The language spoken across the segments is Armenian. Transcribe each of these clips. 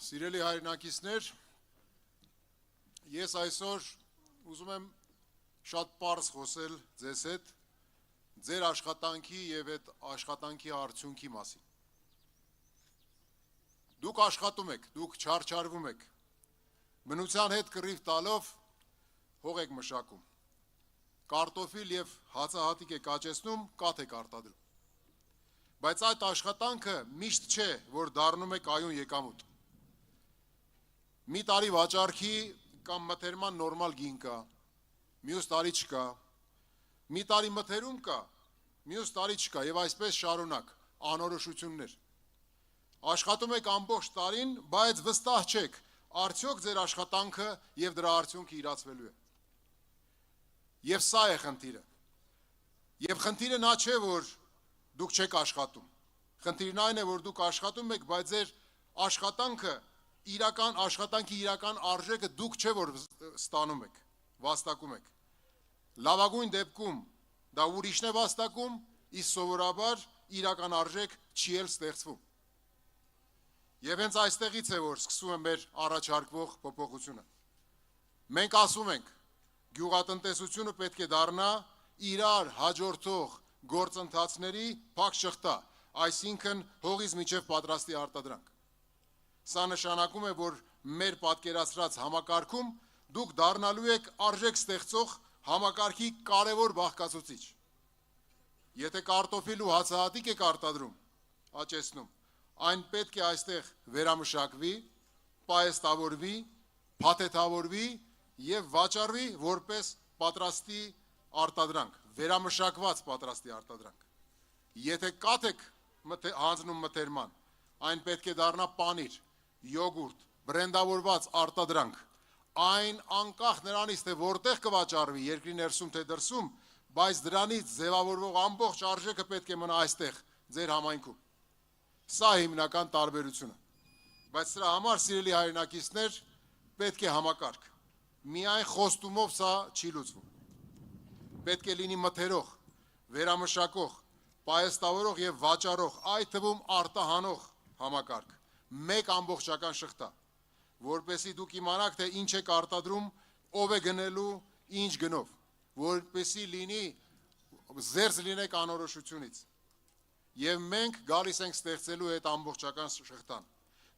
Սիրելի հայրենակիցներ, ես այսօր ուզում եմ շատ պարզ խոսել ձեզ հետ ձեր աշխատանքի և այդ աշխատանքի արդյունքի մասին։ Դուք աշխատում եք, դուք չարչարվում եք, բնության հետ կռիվ տալով հող եք մշակում, կարտոֆիլ և հացահատիկ եք աճեցնում, կաթ եք արտադրում, բայց այդ աշխատանքը միշտ չէ, որ դառնում է կայուն եկամուտ։ Մի տարի վաճառքի կամ մթերման նորմալ գին կա, մյուս տարի չկա, մի տարի մթերում կա, մյուս տարի չկա և այսպես շարունակ, անորոշություններ։ Աշխատում եք ամբողջ տարին, բայց վստահ չեք, արդյոք ձեր աշխատանքը և դրա արդյունքը իրացվելու է։ Եվ սա է խնդիրը։ Եվ խնդիրը նա չէ, որ դուք չեք աշխատում։ Խնդիրն այն է, որ դուք աշխատում եք, բայց ձեր աշխատանքի իրական արժեքը դուք չէ, որ ստանում եք, վաստակում եք։ Լավագույն դեպքում դա ուրիշն է վաստակում, իսկ սովորաբար իրական արժեք չի էլ ստեղծվում։ Եվ հենց այստեղից է, որ սկսում է մեր առաջարկվող փոփոխությունը։ Մենք ասում ենք, գյուղատնտեսությունը պետք է դառնա իրար հաջորդող գործընթացների փակ շղթա, այսինքն հողից մինչև պատրաստի արտադրանք։ Սա նշանակում է, որ մեր պատկերացրած համակարգում դուք դառնալու եք արժեք ստեղծող համակարգի կարևոր բաղկացուցիչ։ Եթե կարտոֆիլ ու հացահատիկ եք արտադրում, աճեցնում, այն պետք է այստեղ վերամշակվի, պահեստավորվի, փաթեթավորվի և վաճառվի որպես պատրաստի արտադրանք, վերամշակված պատրաստի արտադրանք։ Եթե կաթ եք հանձնում մթերման, այն պետք է դառնա պանիր, յոգուրտ, բրենդավորված արտադրանք, այն անկախ նրանից, թե որտեղ կվաճառվի, երկրի ներսում թե դրսում, բայց դրանից ձևավորվող ամբողջ արժեքը պետք է մնա այստեղ, ձեր համայնքում։ Սա հիմնական տարբերությունը։ Բայց սրա համար, սիրելի հայրենակիցներ, պետք է համակարգ։ Միայն խոստումով սա չի լուծվում։ Պետք է լինի մթերող, վերամշակող, պահեստավորող և վաճառող, այդ թվում արտահանող համակարգ, մեկ ամբողջական շղթա, որպեսզի դուք իմանաք, թե ինչ եք արտադրում, ով է գնելու, ինչ գնով, որպեսզի զերծ լինեք անորոշությունից։ Եվ մենք գալիս ենք ստեղծելու այդ ամբողջական շղթան։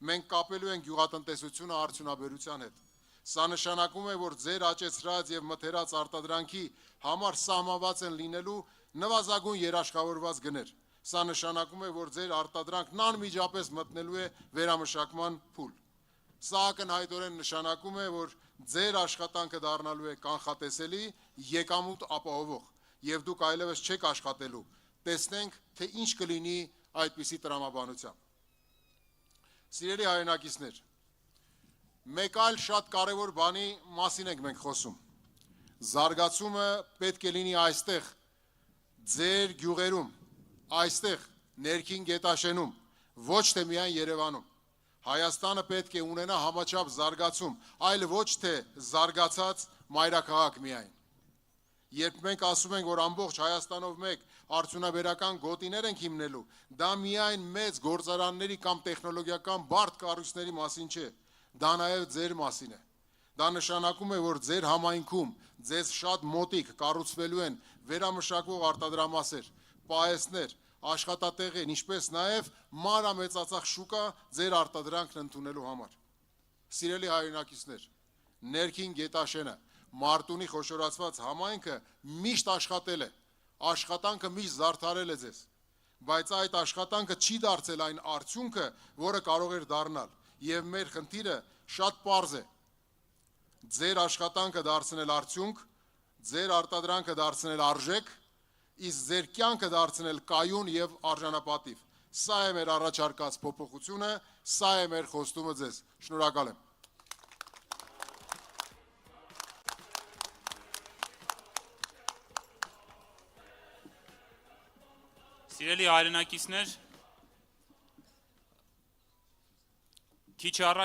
Մենք կապելու ենք գյուղատնտեսությունը արդյունաբերության հետ։ Սա նշանակում է, որ ձեր աճեցրած և մթերած արտադրանքի համար սահմանված են լինելու նվազագույն երաշխավորված գներ։ Սա նշանակում է, որ ձեր արտադրանքն անմիջապես մտնելու է վերամշակման փուլ։ Սա ակնհայտորեն նշանակում է, որ ձեր աշխատանքը դառնալու է կանխատեսելի, եկամուտ ապահովող, և դուք այլևս չեք աշխատելու։ Տեսնենք, թե ինչ կլինի այդպիսի տրամաբանությամբ։ Սիրելի հայրենակիցներ, մեկ այլ շատ կարևոր բանի մասին ենք մենք խոսում։ Զարգացումը պետք է լինի այստեղ, ձեր գյուղերում, այստեղ, ներքին Գետաշենում, ոչ թե միայն Երևանում։ Հայաստանը պետք է ունենա համաչափ զարգացում, այլ ոչ թե զարգացած մայրաքաղաք միայն։ Երբ մենք ասում ենք, որ ամբողջ Հայաստանով մեկ արդյունաբերական գոտիներ ենք հիմնելու, դա միայն մեծ գործարանների կամ տեխնոլոգիական բարդ կառույցների մասին չէ, դա նաև ձեր մասին է։ Դա նշանակում է, որ ձեր համայնքում ձեզ շատ մոտիկ կառուցվելու են վերամշակվող արտադրամասեր, պահեստներ, աշխատատեղեր, ինչպես նաև մանրամեծածախ շուկա ձեր արտադրանքն ընդունելու համար։ Սիրելի հայրենակիցներ, ներքին Գետաշենը, Մարտունի խոշորացված համայնքը միշտ աշխատել է, աշխատանքը միշտ զարդարել է ձեզ, բայց այդ աշխատանքը չի դարձել այն արդյունքը, որը կարող էր դառնալ, և մեր խնդիրը շատ պարզ է։ Ձեր աշխատանքը դարձնել արդյունք, ձեր արտադրանքը դարձնել արժեք, իսկ ձեր կյանքը դարձնել կայուն և արժանապատիվ։ Սա է մեր առաջարկած փոփոխությունը, սա է մեր խոստումը ձեզ։ Շնորհակալ եմ։ Սիրելի հայրենակիցներ, քիչ առաջ